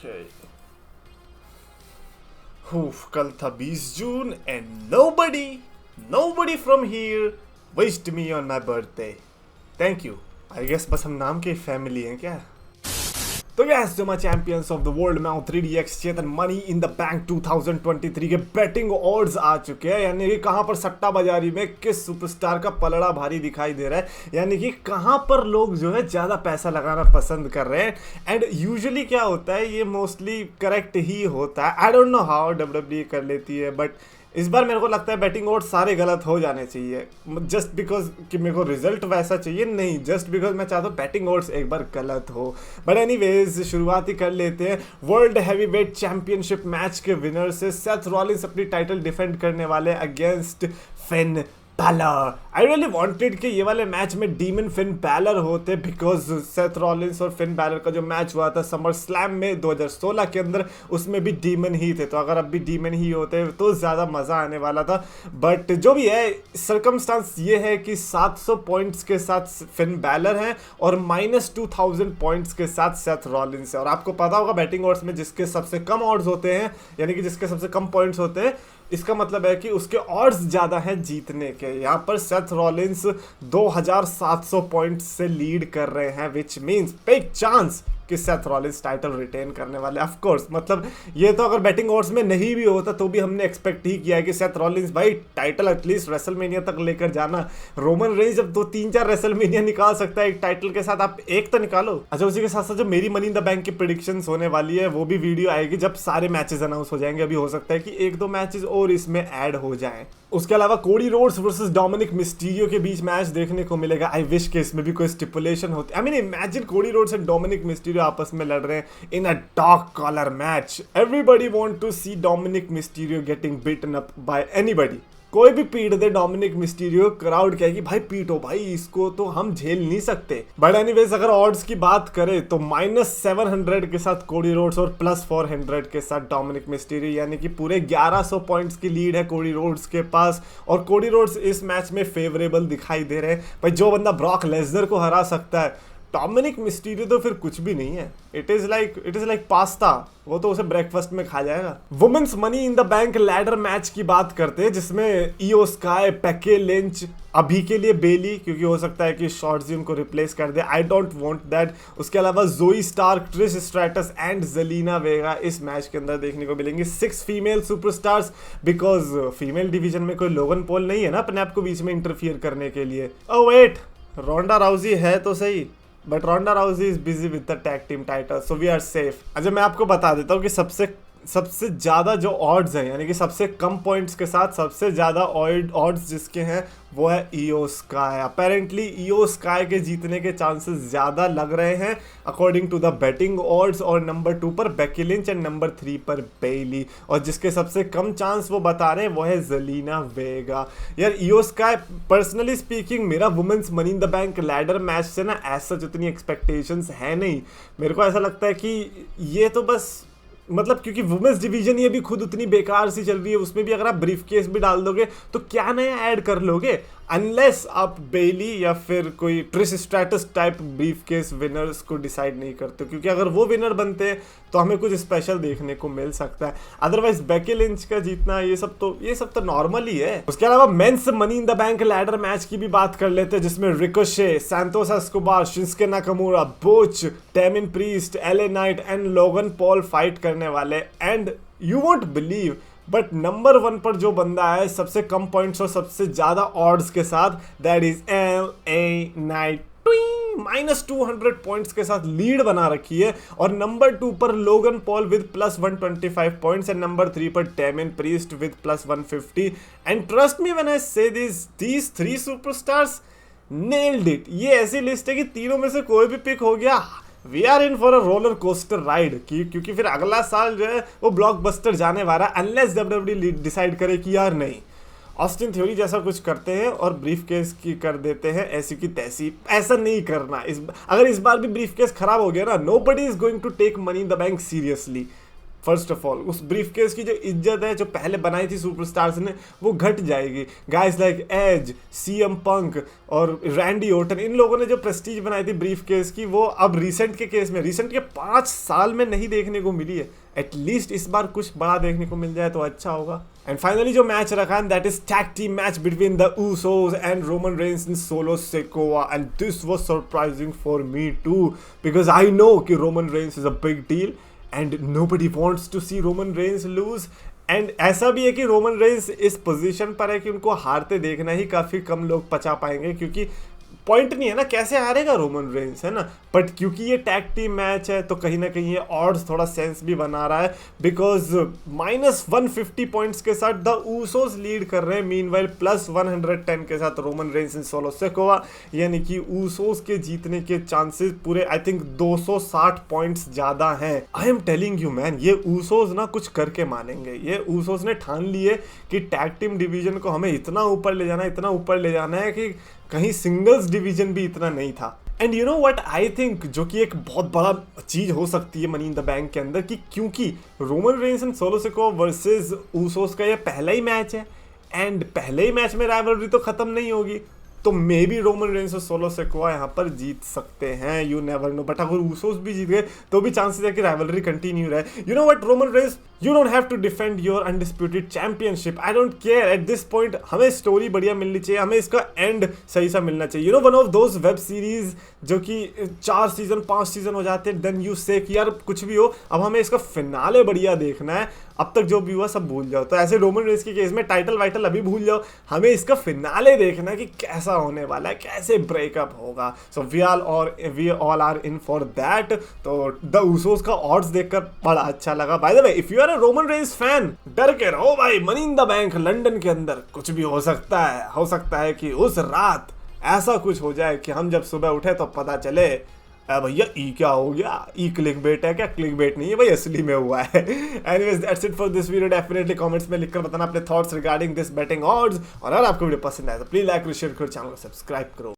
Okay. कल था 20 जून and nobody from here wished me on my birthday. Thank you. I guess बस हम नाम के फैमिली हैं क्या? तो यस जो मैं चैंपियंस ऑफ द वर्ल्ड में हूँ 3DX Chetan money in the bank 2023 के बैटिंग ऑड्स आ चुके हैं। यानी कि कहाँ पर सट्टा बाजारी में किस सुपरस्टार का पलड़ा भारी दिखाई दे रहा है, यानी कि कहाँ पर लोग जो है ज़्यादा पैसा लगाना पसंद कर रहे हैं। एंड यूजुअली क्या होता है, ये मोस्टली करेक्ट ही होता है। I don't know how WWE कर लेती है, बट इस बार मेरे को लगता है बैटिंग ऑड्स सारे गलत हो जाने चाहिए। जस्ट बिकॉज कि मेरे को रिजल्ट वैसा चाहिए नहीं, जस्ट बिकॉज मैं चाहता हूँ बैटिंग ऑड्स एक बार गलत हो। बट एनीवेज शुरुआत ही कर लेते हैं वर्ल्ड हैवीवेट चैंपियनशिप मैच के विनर से। सेथ रॉलिंस अपनी टाइटल डिफेंड करने वाले against Finn Balor. I really wanted कि ये वाले मैच में डीमन फिन बैलर होते, बिकॉज सेथ रॉलिंस और फिन बैलर का जो मैच हुआ था समर स्लैम में 2016 के अंदर, उसमें भी डीमन ही थे। तो अगर अब भी डीमन ही होते तो ज़्यादा मज़ा आने वाला था। बट जो भी है, सर्कमस्टांस ये है कि 700 पॉइंट्स के साथ फिन बैलर हैं और -2000 पॉइंट्स के साथ सेथ रॉलिंस है। और आपको पता होगा बैटिंग ऑड्स में जिसके सबसे कम ऑड्स होते हैं, यानी कि जिसके सबसे कम पॉइंट्स होते हैं, इसका मतलब है कि उसके ऑड्स ज़्यादा हैं जीतने के। यहाँ पर सेथ रॉलिंस 2700 पॉइंट्स से लीड कर रहे हैं, विच मीन्स बिग चांस कि सेथ रॉलिंस टाइटल रिटेन करने वाले। ऑफ कोर्स मतलब ये तो अगर बैटिंग ऑड्स में नहीं भी होता तो भी हमने एक्सपेक्ट ही किया है कि सेथ रॉलिंस भाई टाइटल एटलीस्ट रेसलमेनिया तक लेकर जाना। रोमन रेंज जब 2-3-4 रेसलमेनिया निकाल सकता है एक टाइटल के साथ, आप एक तो निकालो। अच्छा, उसी के साथ साथ जो मेरी मनी इन द बैंक की प्रेडिक्शंस होने वाली है वो भी वीडियो आएगी जब सारे मैचेस अनाउंस हो जाएंगे। अभी हो सकता है कि 1-2 मैचेस और इसमें ऐड हो जाएं। उसके अलावा Cody Rhodes versus Dominik Mysterio के बीच मैच देखने को मिलेगा। आई विश के इसमें भी कोई स्टिपुलेशन होती। I mean imagine Cody Rhodes and Dominik Mysterio आपस में लड़ रहे हैं in a dog collar match. Everybody want to see Dominik Mysterio getting beaten up by anybody. कोई भी पीट दे डोमिनिक मिस्टीरियो, क्राउड कहेगी भाई पीटो भाई इसको, तो हम झेल नहीं सकते। बट एनीवेज अगर ऑड्स की बात करें तो -700 के साथ कोडी रोड्स और +400 के साथ डोमिनिक मिस्टीरियो, यानी कि पूरे 1100 पॉइंट्स की लीड है कोडी रोड्स के पास। और कोडी रोड्स इस मैच में फेवरेबल दिखाई दे रहे हैं। भाई जो बंदा ब्रॉक लेसनर को हरा सकता है, डोमिनिक मिस्टीरियो तो फिर कुछ भी नहीं है। इट इज लाइक पास्ता, वो तो उसे ब्रेकफास्ट में खा जाएगा। Women's money in the bank ladder match की बात करते हैं, जिसमें ईओ स्काई, बेकी लिंच, अभी के लिए बेली, क्योंकि हो सकता है कि शॉर्ट्स उनको रिप्लेस कर दे। I don't want that. उसके अलावा Zoey Stark, Trish Stratus and Zelina Vega इस मैच के अंदर देखने को मिलेंगी। 6 female superstars, because female division में कोई लोगन पॉल नहीं है ना अपने आप को बीच में इंटरफियर करने के लिए। ओह वेट, रोंडा राउजी है तो सही, but Ronda Rousey is busy with the tag team title, so we are safe. अच्छा, मैं आपको बता देता हूँ कि सबसे ज़्यादा जो ऑड्स हैं, यानी कि सबसे कम पॉइंट्स के साथ सबसे ज़्यादा ऑड्स जिसके हैं वो है Iyo Sky. Apparently Iyo Sky के जीतने के चांसेस ज़्यादा लग रहे हैं according to the betting odds. और नंबर 2 पर बेकी लिंच एंड नंबर 3 पर बेली, और जिसके सबसे कम चांस वो बता रहे हैं वो है जेलिना वेगा। यार ईओ स्काई, पर्सनली स्पीकिंग मेरा women's money in the bank ladder match से ना ऐसा जितनी एक्सपेक्टेशंस है नहीं। मेरे को ऐसा लगता है कि ये तो बस मतलब क्योंकि वुमेन्स डिवीजन ये भी खुद उतनी बेकार सी चल रही है, उसमें भी अगर आप ब्रीफ केस भी डाल दोगे तो क्या नया ऐड कर लोगे, अनलेस आप बेली या फिर कोई Trish stratus type brief case winners को डिसाइड नहीं करते। क्योंकि अगर वो विनर बनते हैं तो हमें कुछ स्पेशल देखने को मिल सकता है। अदरवाइज बेकी लिंच का जीतना ये सब तो नॉर्मल ही है। उसके अलावा men's money in the bank ladder match की भी बात कर लेते हैं, जिसमें Ricochet, Santos Escobar, Shinsuke Nakamura, Butch, Damian Priest, LA Knight and Logan Paul fight करने वाले। And you won't believe, but number 1 पर जो बंदा है सबसे कम पॉइंट्स और सबसे ज्यादा ऑड्स के साथ, that is LA Knight. -200 points के साथ लीड बना रखी है। और नंबर 2 पर Logan Paul with +125 points and number 3 पर डेमिन priest with +150। And trust me when I से these 3 सुपरस्टार्स नेल्ड इट। ये ऐसी लिस्ट है कि तीनों में से कोई भी पिक हो गया, we are in for a roller coaster ride. क्योंकि फिर अगला साल जो है वो ब्लॉकबस्टर जाने वाला है, अनलेस WWE डिसाइड करे कि यार नहीं, ऑस्टिन थ्योरी जैसा कुछ करते हैं और ब्रीफ केस की कर देते हैं ऐसी की तैसी। ऐसा नहीं करना। अगर इस बार भी ब्रीफ केस खराब हो गया ना, nobody is going to take money in the bank seriously. First of all उस ब्रीफ केस की जो इज्जत है जो पहले बनाई थी सुपरस्टार्स ने वो घट जाएगी। Guys like Edge, CM Punk और रैंडी ओर्टन, इन लोगों ने जो प्रेस्टीज बनाई थी ब्रीफ केस की वो अब रिसेंट के केस में, रिसेंट के 5 साल में नहीं देखने को मिली है। एटलीस्ट इस बार कुछ बड़ा देखने को मिल जाए तो अच्छा होगा। एंड फाइनली जो मैच रखा है that is tag team match between the Usos and Roman Reigns in Solo Sikoa, and this was surprising for me too because I know कि Roman Reigns is a big deal and nobody wants to see Roman Reigns lose. And ऐसा भी है कि Roman Reigns इस position पर है कि उनको हारते देखना ही काफ़ी कम लोग पचा पाएंगे, क्योंकि पॉइंट नहीं है ना, कैसे हारेगा रोमन रेंस, है ना। बट क्योंकि ये टैग टीम मैच है तो कहीं ना कहीं ये ऑड्स थोड़ा सेंस भी बना रहा है बिकॉज -150 पॉइंट्स के साथ द Usos लीड कर रहे हैं, मीनवाइल +110 के साथ Roman Reigns in Solo Sikoa, यानी कि Usos के जीतने के चांसेस पूरे आई थिंक 260 पॉइंट्स ज़्यादा हैं। I am telling you man, ये Usos ना कुछ करके मानेंगे। ये Usos ने ठान लिए कि टैग टीम डिवीजन को हमें इतना ऊपर ले जाना है, इतना ऊपर ले जाना है कि कहीं सिंगल्स डिवीजन भी इतना नहीं था। And you know what I think, जो कि एक बहुत बड़ा चीज हो सकती है मनी इन द बैंक के अंदर, कि क्योंकि Roman Reigns and solo Sikoa versus Usos का ये पहला ही मैच है एंड पहले ही मैच में राइवलरी तो खत्म नहीं होगी, तो मे बी रोमन रेंस और सोलो सिकोआ यहाँ पर जीत सकते हैं, यू नेवर नो। बट अगर Usos भी जीत गए तो भी चांसेस है कि राइवलरी कंटिन्यू रहे। You know what Roman Reigns, you don't have to defend your undisputed championship, I don't care at this point. हमें स्टोरी बढ़िया मिलनी चाहिए, हमें इसका एंड सही सा मिलना चाहिए। You know one of those web series जो कि 4 सीजन 5 सीजन हो जाते हैं, देन यू से कि यार कुछ भी हो अब हमें इसका फिनाले बढ़िया देखना है, अब तक जो भी हुआ सब भूल जाओ। तो ऐसे रोमन रेंस के केस में टाइटल वाइटल अभी भूल जाओ, हमें इसका फिनाले देखना है कि कैसा होने वाला है, कैसे ब्रेकअप होगा। So we all are in for that. तो द Usos का ऑड्स देखकर बड़ा अच्छा लगा। By the way, if you are a Roman Reigns fan, डर के रहो भाई, money in the bank London के अंदर कुछ भी हो सकता है। हो सकता है कि उस रात ऐसा कुछ हो जाए कि हम जब सुबह उठे तो पता चले भैया ई क्या हो गया, ई क्लिक बेट है क्या? क्लिक बेट नहीं है भाई, असली में हुआ है। Anyways that's it for this video. Definitely comments में लिखकर बताना अपने thoughts regarding this betting odds, और अगर आपको वीडियो पसंद आए तो प्लीज लाइक करो, शेयर करो, चैनल को सब्सक्राइब करो।